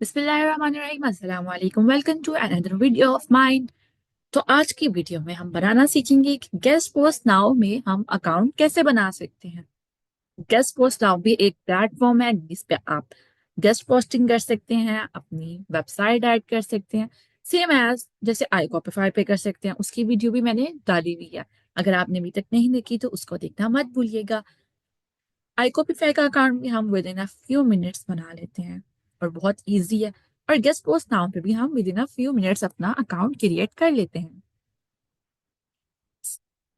बिस्मिल्लाहिर्रहमानिर्रहीम अस्सलाम वालेकुम welcome to another video of mine. तो आज की वीडियो में हम बनाना सीखेंगे कि गेस्ट पोस्ट नाउ में हम अकाउंट कैसे बना सकते हैं। गेस्ट पोस्ट नाउ भी एक प्लेटफॉर्म है जिस पे आप गेस्ट पोस्टिंग कर सकते हैं, अपनी वेबसाइट ऐड कर सकते हैं, सेम एज जैसे आई कॉपीफाई पे कर सकते हैं। उसकी वीडियो भी मैंने डाली हुई है, अगर आपने अभी तक नहीं देखी तो उसको देखना मत भूलिएगा। आई कॉपीफाई का अकाउंट भी हम with in a few minutes बना लेते हैं और बहुत इजी है। और गेस्ट पोस्ट नाउ पे भी हम with in a few minutes अपना अकाउंट क्रिएट कर लेते हैं।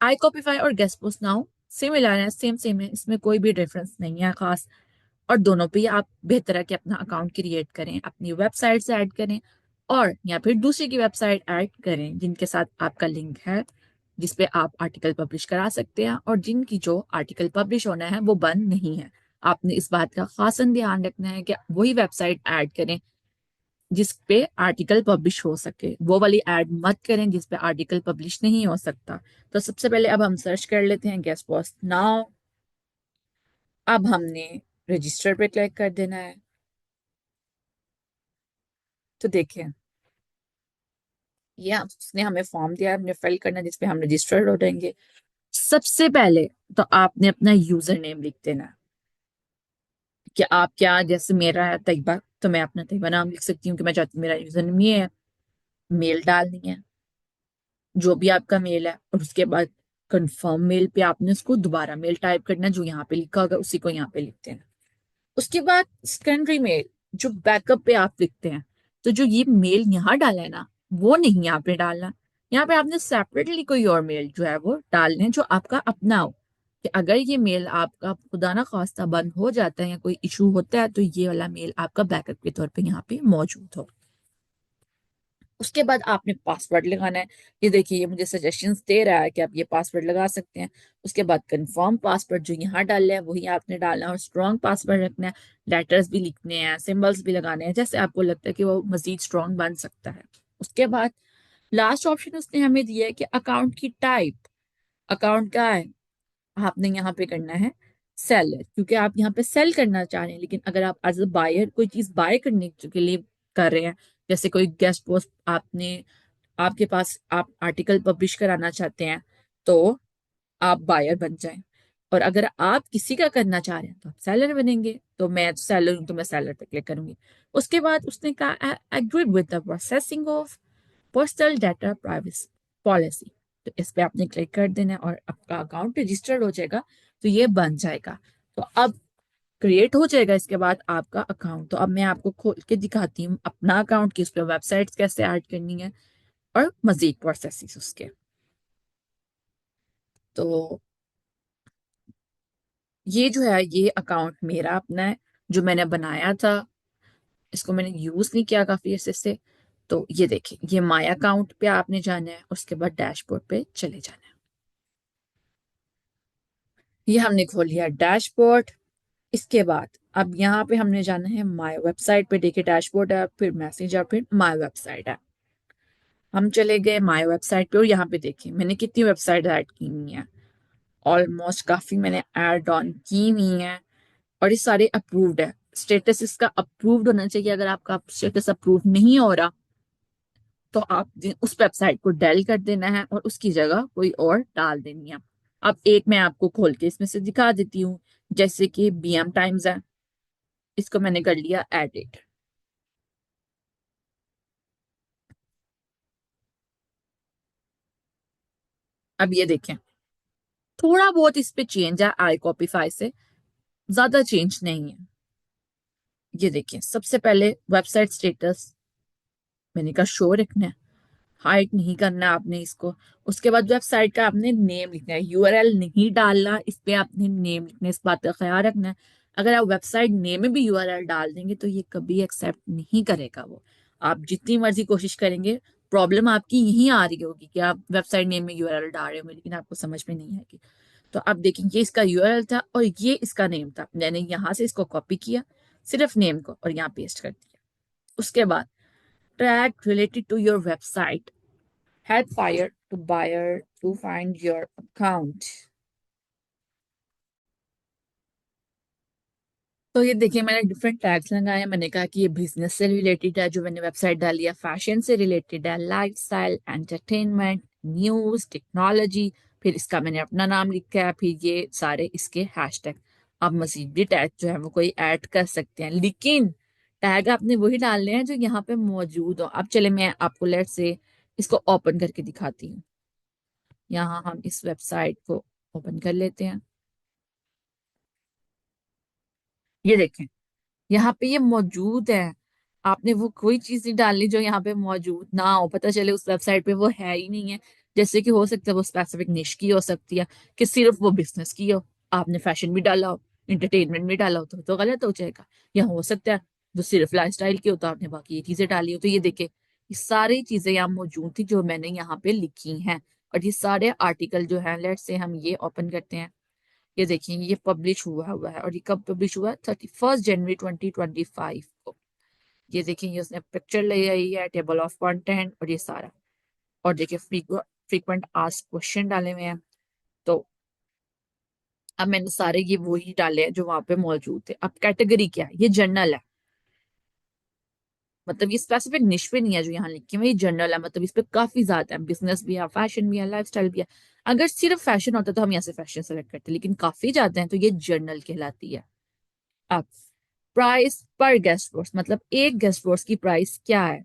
आई कॉपीफाई और गेस्ट पोस्ट नाउ सिमिलर है, सेम सेम है, इसमें कोई भी डिफरेंस नहीं है खास। और दोनों पे ही आप बेहतर है कि अपना अकाउंट क्रिएट करें, अपनी वेबसाइट से ऐड करें और या फिर दूसरे की वेबसाइट ऐड करें जिनके साथ आपका लिंक है, जिसपे आप आर्टिकल पब्लिश करा सकते हैं और जिनकी जो आर्टिकल पब्लिश होना है वो बंद नहीं है। आपने इस बात का खासन ध्यान रखना है कि वही वेबसाइट ऐड करें जिस पे आर्टिकल पब्लिश हो सके, वो वाली ऐड मत करें जिस पे आर्टिकल पब्लिश नहीं हो सकता। तो सबसे पहले अब हम सर्च कर लेते हैं गेस्ट पोस्ट नाउ। अब हमने रजिस्टर पे क्लिक कर देना है। तो देखें, ये उसने हमें फॉर्म दिया है, हमने फिल करना है जिसपे हम रजिस्टर्ड हो जाएंगे। सबसे पहले तो आपने अपना यूजर नेम लिख देना है कि आप क्या, जैसे मेरा है तैयबा, तो मैं अपना तैयबा नाम लिख सकती हूँ कि मैं चाहती हूँ मेरा यूजर नेम ये है। मेल डालनी है, जो भी आपका मेल है, और उसके बाद कंफर्म मेल पे आपने उसको दोबारा मेल टाइप करना है, जो यहाँ पे लिखा होगा उसी को यहाँ पे लिख देना। उसके बाद सेकेंडरी मेल, जो बैकअप पे आप लिखते हैं, तो जो ये मेल यहाँ डाला है ना, वो नहीं यहाँ पे डालना। यहाँ पे आपने सेपरेटली कोई और मेल जो है वो डालने, जो आपका अपना हो, कि अगर ये मेल आपका खुदा ना खास्ता बंद हो जाता है या कोई इशू होता है तो ये वाला मेल आपका बैकअप के तौर पे यहाँ पे मौजूद हो। उसके बाद आपने पासवर्ड लगाना है। ये देखिए, ये मुझे सजेशंस दे रहा है कि आप ये पासवर्ड लगा सकते हैं। उसके बाद कंफर्म पासवर्ड जो यहाँ डालना है वही आपने डालना है और स्ट्रॉन्ग पासवर्ड रखना है। लेटर्स भी लिखने हैं, सिंबल्स भी लगाने हैं, जैसे आपको लगता है कि वो मजीद स्ट्रॉन्ग बन सकता है। उसके बाद लास्ट ऑप्शन उसने हमें दिया है कि अकाउंट की टाइप, अकाउंट का है, आपने यहाँ पे करना है सेलर, क्योंकि आप यहाँ पे सेल करना चाह रहे हैं। लेकिन अगर आप एज अ बायर कोई चीज बाय करने के लिए कर रहे हैं, जैसे कोई गेस्ट पोस्ट आपने, आपके पास आप आर्टिकल पब्लिश कराना चाहते हैं, तो आप बायर बन जाएं। और अगर आप किसी का करना चाह रहे हैं तो आप सेलर बनेंगे। तो मैं सेलर हूं तो मैं सेलर पे क्लिक करूंगी। उसके बाद उसने कहा agree with the processing of personal data privacy policy, तो इस पे आपने क्लिक कर देना है और आपका अकाउंट रजिस्टर्ड हो जाएगा। तो ये बन जाएगा। तो अब क्रिएट हो जाएगा इसके बाद आपका अकाउंट। तो अब मैं आपको खोल के दिखाती हूँ अपना अकाउंट की उस पर वेबसाइट्स कैसे ऐड करनी है और मजीद प्रोसेस उसके। तो ये जो है ये अकाउंट मेरा अपना है, जो मैंने बनाया था। इसको मैंने यूज नहीं किया काफी अर्से से। तो ये देखिए, ये माय अकाउंट पे आपने जाना है, उसके बाद डैशबोर्ड पे चले जाना है। ये हमने खोल लिया डैशबोर्ड। इसके बाद अब यहाँ पे हमने जाना है माय वेबसाइट पे। देखिए डैशबोर्ड है, फिर मैसेज है, फिर माय वेबसाइट है। हम चले गए माय वेबसाइट पे और यहाँ पे देखिए मैंने कितनी वेबसाइट ऐड की हुई है। ऑलमोस्ट काफी मैंने ऐड ऑन की हुई है और ये सारे अप्रूव्ड है। स्टेटस इसका अप्रूव्ड होना चाहिए। अगर आपका स्टेटस अप्रूव नहीं हो रहा तो आप उस वेबसाइट को डेल कर देना है और उसकी जगह कोई और डाल देनी है। अब एक मैं आपको खोल के इसमें से दिखा देती हूँ, जैसे कि बीएम टाइम्स है, इसको मैंने कर लिया एडिट। अब ये देखें, थोड़ा बहुत इस पे चेंज है आई कॉपीफाई से, ज्यादा चेंज नहीं है। ये देखिए, सबसे पहले वेबसाइट स्टेटस मैंने कहा शो रखना है, हाइड नहीं करना आपने इसको। उसके बाद वेबसाइट का आपने नेम लिखना है, यूआरएल नहीं डालना, इस पे आपने नेम लिखना है, इस बात का ख्याल रखना है। अगर आप वेबसाइट नेम में भी यूआरएल डाल देंगे तो ये कभी एक्सेप्ट नहीं करेगा वो। आप जितनी मर्जी कोशिश करेंगे, प्रॉब्लम आपकी यही आ रही होगी कि आप वेबसाइट नेम में यूआरएल डाल रहे हो लेकिन आपको समझ में नहीं आएगी। तो आप देखेंगे ये इसका यूआरएल था और ये इसका नेम था, मैंने यहाँ से इसको कॉपी किया, सिर्फ नेम को, और यहाँ पेस्ट कर दिया। उसके बाद track related to your website, help fire to buyer to find your account। तो ये देखिए मैंने डिफरेंट टैग्स लगाए हैं। मैंने कहा कि ये बिजनेस से रिलेटेड है, जो मैंने वेबसाइट डाली है, फैशन से रिलेटेड है, लाइफस्टाइल, एंटरटेनमेंट, न्यूज, टेक्नोलॉजी, फिर इसका मैंने अपना नाम लिखा है, फिर ये सारे इसके हैशटैग। आप मजीद भी टैग जो है वो कोई ऐड कर सकते हैं, लेकिन टैग आपने वही डालने हैं जो यहाँ पे मौजूद हो। अब चले मैं आपको लेट से इसको ओपन करके दिखाती हूँ। यहाँ हम इस वेबसाइट को ओपन कर लेते हैं। ये देखें, यहाँ पे ये मौजूद है। आपने वो कोई चीज नहीं डालनी जो यहाँ पे मौजूद ना हो, पता चले उस वेबसाइट पे वो है ही नहीं है। जैसे कि हो सकता है वो स्पेसिफिक निश की हो सकती है, कि सिर्फ वो बिजनेस की हो। आपने फैशन भी डाला हो, एंटरटेनमेंट भी डाला हो, तो गलत हो जाएगा। या हो सकता है वो सिर्फ लाइफस्टाइल की हो, तो आपने बाकी ये चीजें डाली हो। तो ये देखे, ये सारी चीजें यहाँ मौजूद थी जो मैंने यहाँ पे लिखी हैं। और ये सारे आर्टिकल जो है, लेट से हम ये ओपन करते हैं। ये देखिए, ये पब्लिश हुआ हुआ है, और ये कब पब्लिश हुआ है? 31 जनवरी 2025 को। ये देखिए, ये उसने पिक्चर ले आई है, टेबल ऑफ कंटेंट और ये सारा। और देखिए फ्रीक्वेंट आस्क क्वेश्चन डाले हुए हैं। तो अब मैंने सारे ये वही डाले हैं जो वहां पे मौजूद थे। अब कैटेगरी क्या है? ये जर्नल है, मतलब ये स्पेसिफिक निश पे नहीं है जो यहाँ लिखी है, ये जनरल है। मतलब इस पे काफी ज्यादा है, बिजनेस भी है, फैशन भी है, लाइफस्टाइल भी है। अगर सिर्फ फैशन होता तो हम यहाँ से फैशन सेलेक्ट करते, लेकिन काफी ज्यादा है, तो ये जर्नल कहलाती है। अब प्राइस पर गेस्ट वर्स, मतलब एक गेस्ट वर्स की प्राइस क्या है।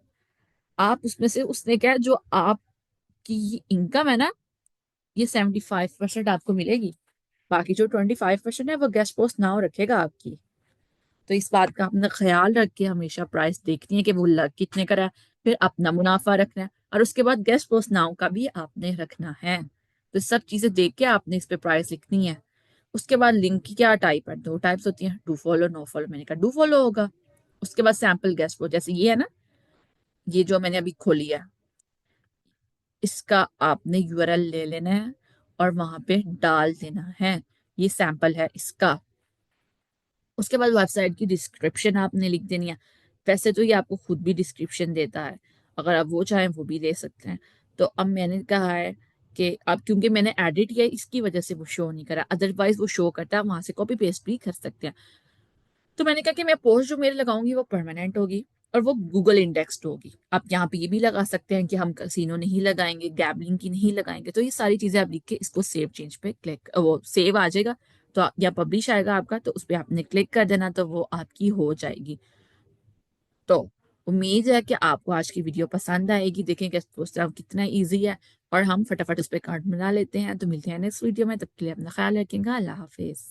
आप उसमें से, उसने क्या है, जो आपकी इनकम है ना, ये 75% आपको मिलेगी। बाकी जो 25% है वो गेस्ट पोस्ट नाउ रखेगा आपकी। तो इस बात का अपना ख्याल रख के हमेशा प्राइस देखनी है कि वो लग कितने का है। फिर अपना मुनाफा रखना है, और उसके बाद गेस्ट पोस्ट नाउ का भी आपने रखना है। तो सब चीजें देख के आपने इस पे प्राइस लिखनी है। उसके बाद लिंक की क्या टाइप है? दो टाइप्स होती हैं, डू फॉलो, नो फॉलो। मैंने कहा डू फॉलो होगा। उसके बाद सैम्पल गेस्ट पोस्ट, जैसे ये है ना, ये जो मैंने अभी खोली है, इसका आपने यूआरएल ले लेना है और वहां पे डाल देना है। ये सैंपल है इसका। उसके बाद वेबसाइट की डिस्क्रिप्शन आपने लिख देनी है। वैसे तो ये आपको खुद भी डिस्क्रिप्शन देता है, अगर आप वो चाहें वो भी दे सकते हैं। तो अब मैंने कहा है कि अब क्योंकि मैंने एडिट किया है, इसकी वजह से वो शो नहीं करा, अदरवाइज वो शो करता है, वहां से कॉपी पेस्ट भी कर सकते हैं। तो मैंने कहा कि मैं पोस्ट जो मेरे लगाऊंगी वो परमानेंट होगी, और वो गूगल इंडेक्स्ड होगी। आप यहाँ पे ये भी लगा सकते हैं कि हम कसिनो नहीं लगाएंगे, गैबलिंग की नहीं लगाएंगे। तो ये सारी चीजें आप लिख के इसको सेव चेंज पे क्लिक, वो सेव आ जाएगा। तो या पब्लिश आएगा आपका, तो उस पर आपने क्लिक कर देना, तो वो आपकी हो जाएगी। तो उम्मीद है कि आपको आज की वीडियो पसंद आएगी। देखें कि पोस्टर कितना इजी है, और हम फटाफट उस पर कार्ड बना लेते हैं। तो मिलते हैं नेक्स्ट वीडियो में, तब के लिए अपना ख्याल रखेंगे। अल्लाह हाफिज।